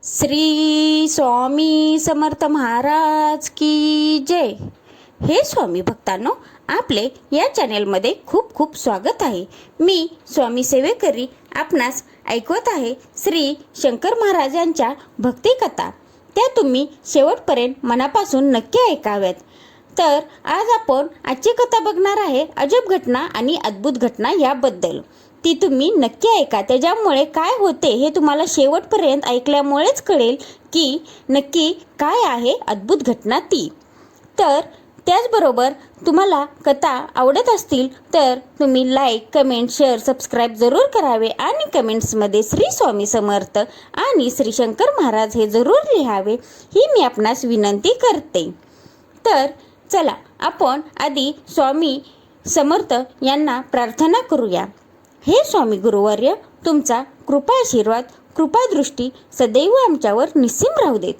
श्री स्वामी समर्थ महाराज की जय। हे स्वामी भक्तांनो, आपले या चॅनेलमध्ये खूप खूप स्वागत आहे। मी स्वामी सेवेकरी आपणास ऐकवत आहे श्री शंकर महाराजांच्या भक्ती कथा। त्या तुम्ही शेवटपर्यंत मनापासून नक्की ऐकाव्यात। तर आज आपण आजची कथा बघणार आहे अजब घटना आणि अद्भुत घटना याबद्दल। ती तुम्ही नक्की ऐका, त्याच्यामुळे काय होते हे तुम्हाला शेवटपर्यंत ऐकल्यामुळेच कळेल की नक्की काय आहे अद्भुत घटना ती। तर त्याचबरोबर तुम्हाला कथा आवडत असतील तर तुम्ही लाईक, कमेंट, शेअर, सबस्क्राईब जरूर करावे आणि कमेंट्समध्ये श्री स्वामी समर्थ आणि श्री शंकर महाराज हे जरूर लिहावे, ही मी आपणास विनंती करते। तर चला आपण आधी स्वामी समर्थ यांना प्रार्थना करूया। हे स्वामी गुरुवर्य, तुमचा कृपा आशीर्वाद, कृपा दृष्टी सदैव आमच्यावर निस्सीम राहू देत।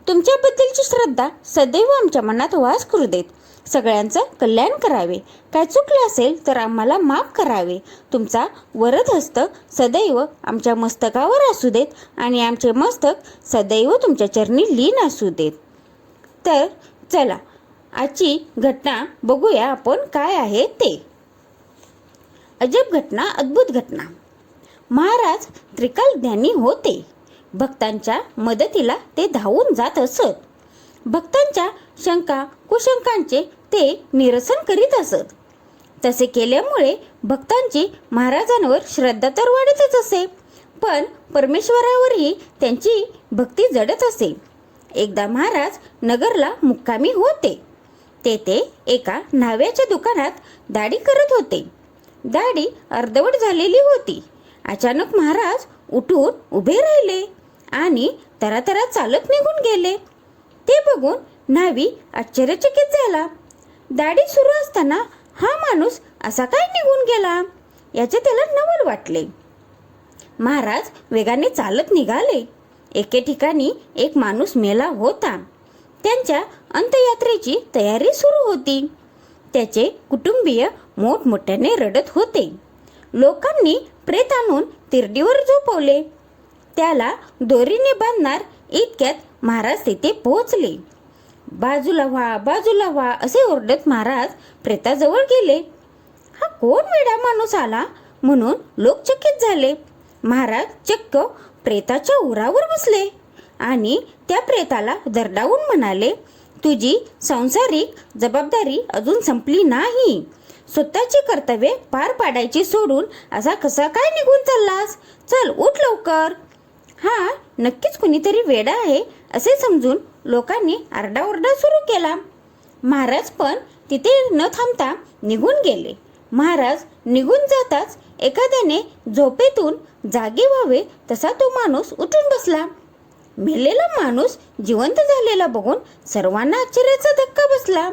तुमच्याबद्दलची श्रद्धा सदैव आमच्या मनात वास करू देत। सगळ्यांचं कल्याण करावे। काय चुकलं असेल तर आम्हाला माफ करावे। तुमचा वरद हस्त सदैव आमच्या मस्तकावर असू देत आणि आमचे मस्तक सदैव तुमच्या चरणी लीन असू देत। तर चला आजची घटना बघूया आपण काय आहे ते। अजब घटना, अद्भुत घटना। महाराज त्रिकालज्ञानी होते। भक्तांच्या मदतीला ते धावून जात असत। भक्तांच्या शंका कुशंकांचे ते निरसन करीत असत। तसे केल्यामुळे भक्तांची महाराजांवर श्रद्धा तर वाढतच असे, पण परमेश्वरावरही त्यांची भक्ती जडत असे। एकदा महाराज नगरला मुक्कामी होते। तेथे एका न्हाव्याच्या दुकानात दाढी करत होते। दाढी अर्धवट झालेली होती। अचानक महाराज उठून उभे राहिले आणि तरातरा चालत निघून गेले। ते बघून न्हावी आश्चर्यचकित झाला। दाढी सुरू असताना हा माणूस असा काय निघून गेला याचे त्याला नवल वाटले। महाराज वेगाने चालत निघाले। एके ठिकाणी एक माणूस मेला होता। त्यांच्या अंत्ययात्रेची तयारी सुरू होती। त्याचे कुटुंबीय मोठमोठ्याने रडत होते। लोकांनी प्रेत आणून तिरडीवर झोपवले। त्याला दोरीने बांधणार इतक्यात महाराज तिथे पोहोचले। बाजूला व्हा, बाजूला व्हा असे ओरडत महाराज प्रेताजवळ गेले। हा कोण वेडा माणूस आला म्हणून लोक चकित झाले। महाराज चक्क प्रेताच्या उरावर बसले आणि त्या प्रेताला दरडावून म्हणाले, तुझी सांसारिक जबाबदारी अजून संपली नाही। स्वतःची कर्तव्ये पार पाडायची सोडून असा कसा काय निघून चाललास? चल उठ लवकर। हा नक्कीच कुणीतरी वेडा आहे असे समजून लोकांनी आरडाओरडा सुरू केला। महाराज पण तिथे न थांबता निघून गेले। महाराज निघून जाताच एखाद्याने झोपेतून जागे व्हावे तसा तो माणूस उठून बसला। मेलेला माणूस जिवंत झालेला बघून सर्वांना आश्चर्याचा धक्का बसला।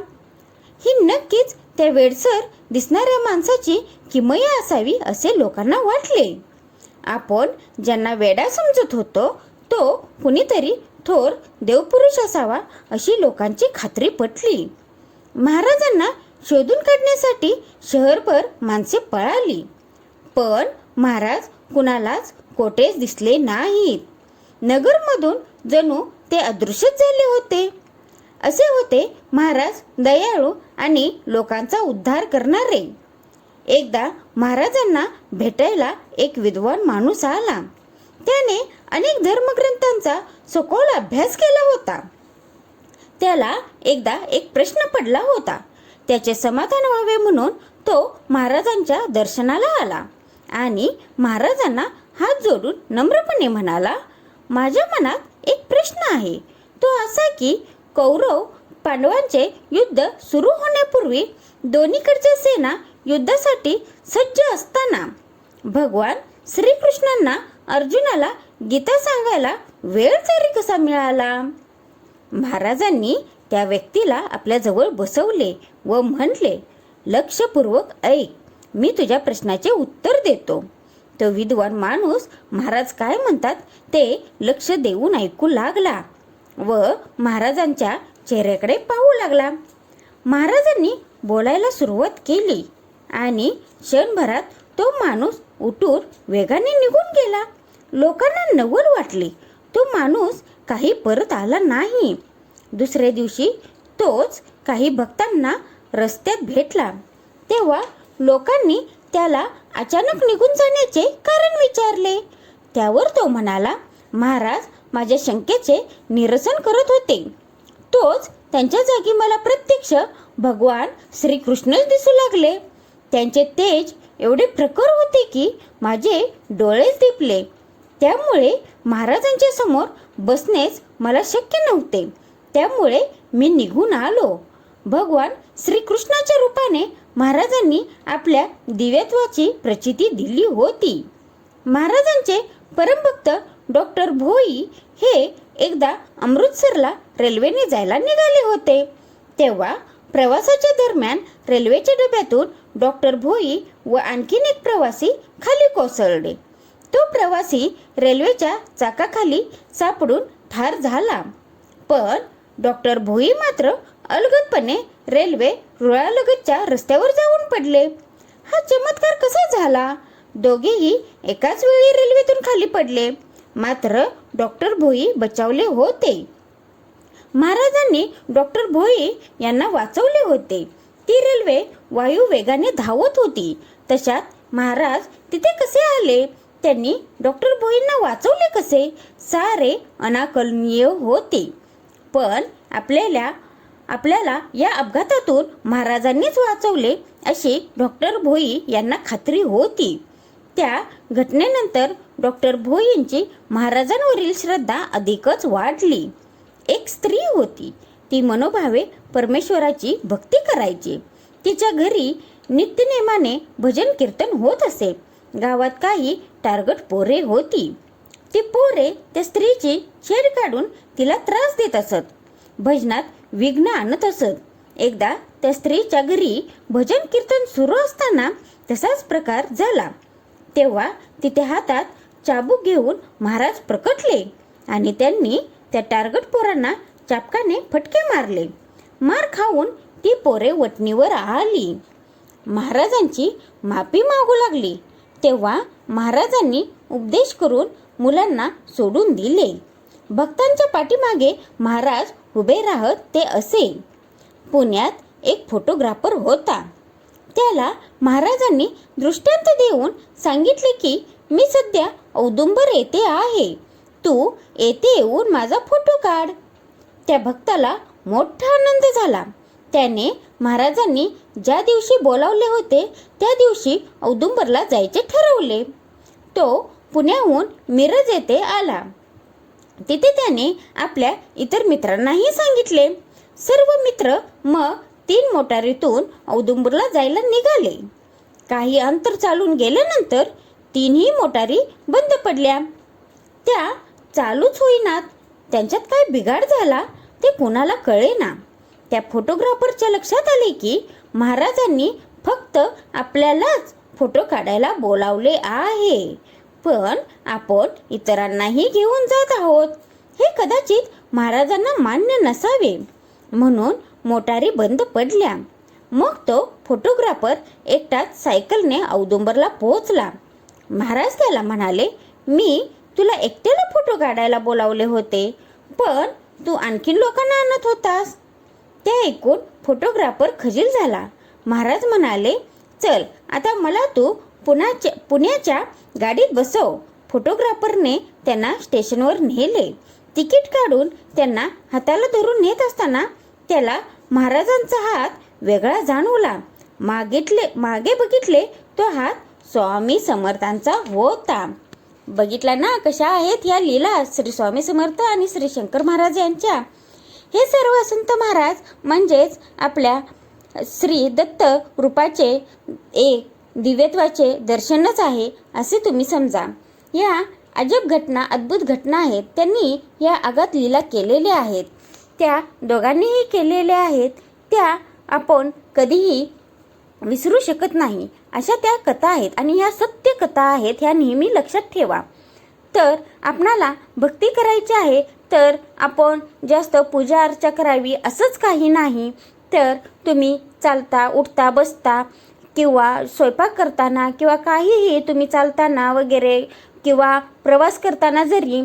ही नक्कीच त्या वेडसर दिसणाऱ्या माणसाची किमया असावी असे लोकांना वाटले। आपण ज्यांना वेडा समजत होतो तो कुणीतरी थोर देवपुरुष असावा अशी लोकांची खात्री पटली। महाराजांना शोधून काढण्यासाठी शहरभर माणसे पळाली, पण महाराज कुणालाच कोठेच दिसले नाहीत। नगरमधून जणू ते अदृश्यच झाले होते। असे होते महाराज दयाळू आणि लोकांचा उद्धार करणारे। एकदा महाराजांना भेटायला एक विद्वान माणूस आला। त्याने अनेक धर्मग्रंथांचा सखोल अभ्यास केला होता। त्याला एकदा एक प्रश्न पडला होता। त्याचे समाधान व्हावे म्हणून तो महाराजांच्या दर्शनाला आला आणि महाराजांना हात जोडून नम्रपणे म्हणाला, माझ्या मनात एक प्रश्न आहे। तो असा की कौरव पांडवांचे युद्ध सुरू होण्यापूर्वी दोन्हीकडच्या सेना युद्धासाठी सज्ज असताना भगवान श्रीकृष्णांना अर्जुनाला गीता सांगायला वेळ तरी कसा मिळाला? महाराजांनी त्या व्यक्तीला आपल्या जवळ बसवले व म्हटले, लक्षपूर्वक ऐक, मी तुझ्या प्रश्नाचे उत्तर देतो। तो विद्वान माणूस महाराज काय म्हणतात ते लक्ष देऊन ऐकू लागला व महाराजांच्या चेहऱ्याकडे पाहू लागला। महाराजांनी बोलायला सुरुवात केली आणि क्षणभरात तो माणूस उठून वेगाने निघून गेला। लोकांना नवल वाटले, तो माणूस काही परत आला नाही. दुसऱ्या दिवशी तोच काही भक्तांना रस्त्यात भेटला. तेव्हा लोकांनी त्याला अचानक निघून जाण्याचे कारण विचारले. त्यावर तो म्हणाला, महाराज माझ्या शंकेचे निरसन करत होते. तोच त्यांच्या जागी मला प्रत्यक्ष भगवान श्रीकृष्णच दिसू लागले. त्यांचे तेज एवढे प्रखर होते की माझे डोळेच दिपले. त्यामुळे महाराजांच्या समोर बसणेच मला शक्य नव्हते. त्यामुळे मी निघून आलो. भगवान श्रीकृष्णाच्या रूपाने महाराजांनी आपल्या दिव्यत्वाची प्रचिती दिली होती. महाराजांचे परमभक्त डॉक्टर भोई हे एकदा अमृतसरला रेल्वेने जायला निघाले होते. तेव्हा प्रवासाच्या दरम्यान रेल्वेच्या डब्यातून डॉक्टर भोई व आणखीन एक प्रवासी खाली कोसळले. तो प्रवासी रेल्वेच्या चाकाखाली सापडून ठार झाला. पण डॉक्टर भोई मात्र अलगदपणे रेल्वे रुळालगतच्या रस्त्यावर जाऊन पडले. हा चमत्कार कसा झाला? दोघेही एकाच वेळी रेल्वेतून खाली पडले, मात्र डॉक्टर भोई बचावले होते. महाराजांनी डॉक्टर भोई यांना वाचवले होते. ती रेल्वे वायू वेगाने धावत होती. तशात महाराज तिथे कसे आले? त्यांनी डॉक्टर भोईंना वाचवले कसे? सारे अनाकलनीय होते. पण आपल्याला या अपघातातून महाराजांनीच वाचवले अशी डॉक्टर भोई यांना खात्री होती. त्या घटनेनंतर डॉक्टर भोईंची महाराजांवरील श्रद्धा अधिकच वाढली. एक स्त्री होती. ती मनोभावे परमेश्वराची भक्ती करायची. तिच्या घरी नित्यनेमाने भजन कीर्तन होत असे. गावात काही टारगट पोरे होती. ती पोरे त्या स्त्रीची छेड काढून तिला त्रास देत असत. भजनात विघ्न आणत असत. एकदा त्या स्त्रीच्या घरी भजन कीर्तन सुरू असताना तसाच प्रकार झाला. तेव्हा तिथे हातात चाबूक घेऊन महाराज प्रकटले आणि त्यांनी त्या टार्गट पोरांना चापकाने फटके मारले. मार खाऊन ती पोरे वटणीवर आली. महाराजांची माफी मागू लागली. तेव्हा महाराजांनी उपदेश करून मुलांना सोडून दिले. भक्तांच्या पाठीमागे महाराज उभे राहत ते असे. पुण्यात एक फोटोग्राफर होता. त्याला महाराजांनी दृष्टांत देऊन सांगितले की मी सध्या औदुंबर येथे आहे. तू येथे येऊन माझा फोटो काढ. त्या भक्ताला मोठा आनंद झाला. त्याने महाराजांनी ज्या दिवशी बोलावले होते त्या दिवशी औदुंबरला जायचे ठरवले. तो पुण्याहून मिरज येथे आला. तिथे त्याने आपल्या इतर मित्रांनाही सांगितले. सर्व मित्र मग 3 मोटारीतून औदुंबरला जायला निघाले. काही अंतर चालून गेल्यानंतर 3ही मोटारी बंद पडल्या. त्या चालूच होईनात. त्यांच्यात काय बिघाड झाला ते कोणाला कळेना. त्या फोटोग्राफरच्या लक्षात आले की महाराजांनी फक्त आपल्यालाच फोटो काढायला बोलावले आहे, पण आपण इतरांनाही घेऊन जात आहोत. हे कदाचित महाराजांना मान्य नसावे. म्हणून मोटारी बंद पडल्या. मग तो फोटोग्राफर एकटाच सायकलने औदुंबरला पोहोचला. महाराज त्याला म्हणाले, मी तुला एकट्याला फोटो काढायला बोलावले होते, पण तू आणखीन लोकांना आणत होतास. ते ऐकून फोटोग्राफर खजील झाला. महाराज म्हणाले, चल आता मला तू पुण्याच्या गाडीत बसव. फोटोग्राफरने त्यांना स्टेशनवर नेले. तिकीट काढून त्यांना हाताला धरून नेत असताना त्याला महाराजांचा हात वेगळा जाणवला. मागे बघितले, तो हात स्वामी समर्थांचा होता. बघितला ना कशा आहेत ह्या लीला श्री स्वामी समर्थ आणि श्री शंकर महाराज यांच्या. हे सर्व संत महाराज म्हणजेच आपल्या श्री दत्त रूपाचे एक दिव्यत्वाचे दर्शनच आहे असे तुम्ही समजा. या अजब घटना, अद्भुत घटना आहेत. त्यांनी या आगात लीला केलेल्या आहेत. त्या दोघांनीही केलेल्या आहेत. त्या आपण कधीही विसरू शकत नाही अशा त्या कथा आहेत आणि ह्या सत्य कथा आहेत. ह्या नेहमी लक्षात ठेवा. तर आपणाला भक्ती करायची आहे तर आपण जास्त पूजा अर्चा करावी असंच काही नाही. तर तुम्ही चालता, उठता, बसता किंवा स्वयंपाक करताना किंवा काहीही तुम्ही चालताना वगैरे किंवा प्रवास करताना जरी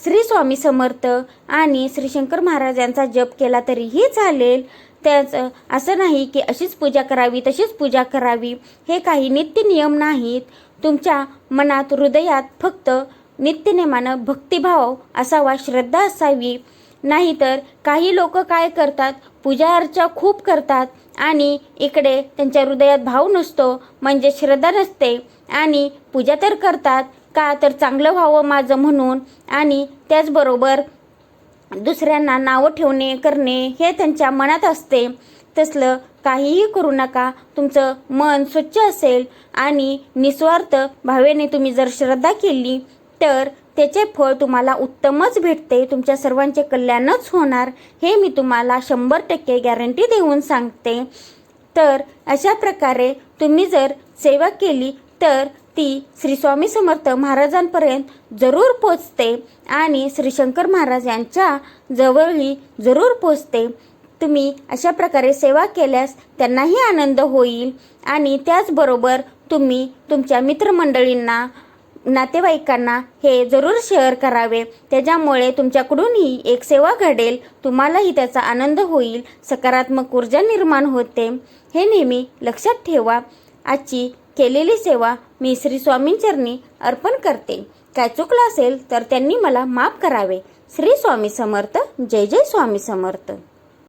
श्री स्वामी समर्थ आणि श्री शंकर महाराजांचा जप केला तरीही चालेल. त्याचं असं नाही की अशीच पूजा करावी तशीच पूजा करावी, हे काही नित्य नियम नाहीत. तुमच्या मनात हृदयात फक्त नित्यनेमानं भक्तिभाव असावा, श्रद्धा असावी. नाहीतर काही लोक काय करतात, पूजा अर्चा खूप करतात आणि इकडे त्यांच्या हृदयात भाव नसतो, म्हणजे श्रद्धा नसते, आणि पूजा तर करतात का तर चांगलं व्हावं माझं म्हणून, आणि त्याचबरोबर दुसऱ्यांना नावं ठेवणे करणे हे त्यांच्या मनात असते. तसलं काहीही करू नका. तुमचं मन स्वच्छ असेल आणि निस्वार्थ भावेने तुम्ही जर श्रद्धा केली तर त्याचे फळ तुम्हाला उत्तमच भेटते. तुमच्या सर्वांचे कल्याणच होणार, हे मी तुम्हाला 100% गॅरंटी देऊन सांगते. तर अशा प्रकारे तुम्ही जर सेवा केली तर ती श्री स्वामी समर्थ महाराजांपर्यंत जरूर पोचते आणि श्री शंकर महाराज यांच्या जवळही जरूर पोचते. तुम्ही अशा प्रकारे सेवा केल्यास त्यांनाही आनंद होईल आणि त्याचबरोबर तुम्ही तुमच्या मित्रमंडळींना, नातेवाईकांना हे जरूर शेअर करावे. त्याच्यामुळे तुमच्याकडूनही एक सेवा घडेल, तुम्हालाही त्याचा आनंद होईल, सकारात्मक ऊर्जा निर्माण होते. हे नेहमी लक्षात ठेवा. आजची केलेली सेवा मी श्री स्वामींचरणी अर्पण करते. काय चुकलं असेल तर त्यांनी मला माफ करावे. श्री स्वामी समर्थ. जय जय स्वामी समर्थ.